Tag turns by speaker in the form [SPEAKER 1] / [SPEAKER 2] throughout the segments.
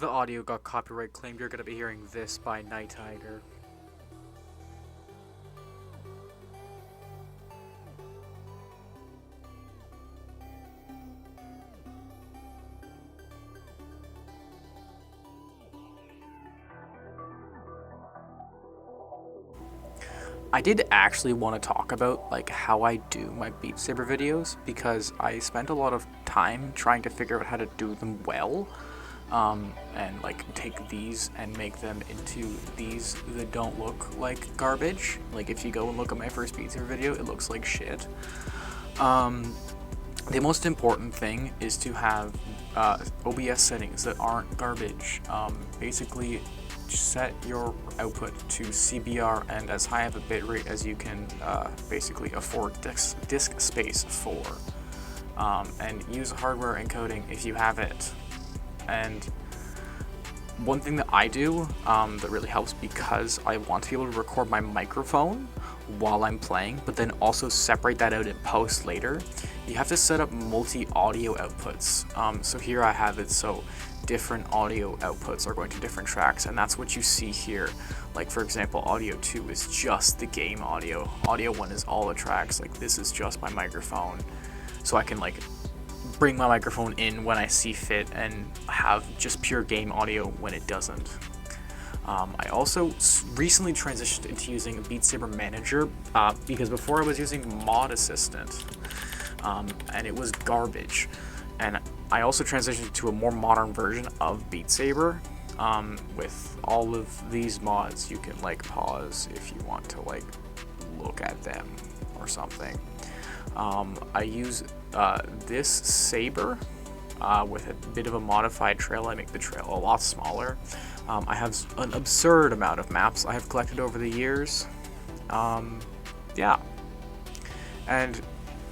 [SPEAKER 1] The audio got copyright claimed. You're gonna be hearing this by Night Tiger. I did actually want to talk about like how I do my Beat Saber videos because I spent a lot of time trying to figure out how to do them well, and like take these and make them into these that don't look like garbage. Like if you go and look at my first Beat Saber video, it looks like shit. The most important thing is to have OBS settings that aren't garbage. Basically, set your output to CBR and as high of a bitrate as you can basically afford disk space for, and use hardware encoding if you have it. And one thing that I do that really helps, because I want to be able to record my microphone while I'm playing, but then also separate that out in post later, you have to set up multi-audio outputs. So here I have it so different audio outputs are going to different tracks, and that's what you see here. Like for example, audio 2 is just the game audio, audio 1 is all the tracks, like this is just my microphone. So I can like bring my microphone in when I see fit and have just pure game audio when it doesn't. I also recently transitioned into using Beat Saber Manager because before I was using Mod Assistant, and it was garbage. And I also transitioned to a more modern version of Beat Saber with all of these mods. You can like pause if you want to like look at them or something. I use this saber with a bit of a modified trail. I make the trail a lot smaller. I have an absurd amount of maps I have collected over the years. Yeah. And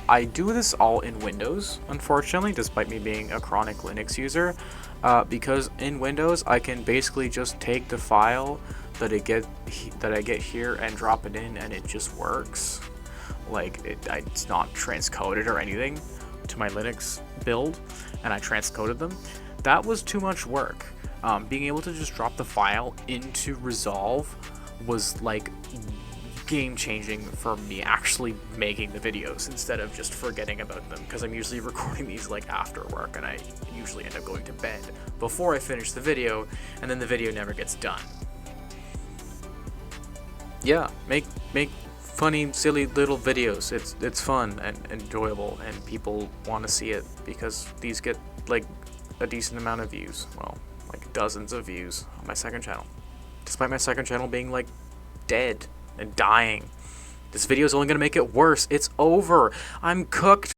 [SPEAKER 1] I do this all in Windows, unfortunately, despite me being a chronic Linux user, because in Windows I can basically just take the file that I get here and drop it in, and it just works. Like it's not transcoded or anything to my Linux build, and I transcoded them. That was too much work. Being able to just drop the file into Resolve was like game-changing for me actually making the videos instead of just forgetting about them, because I'm usually recording these like after work, and I usually end up going to bed before I finish the video, and then the video never gets done. Yeah, make funny, silly little videos. It's fun and enjoyable, and people want to see it because these get like a decent amount of views. Well, like dozens of views on my second channel, despite my second channel being like dead and dying. This video is only gonna make it worse. It's over. I'm cooked.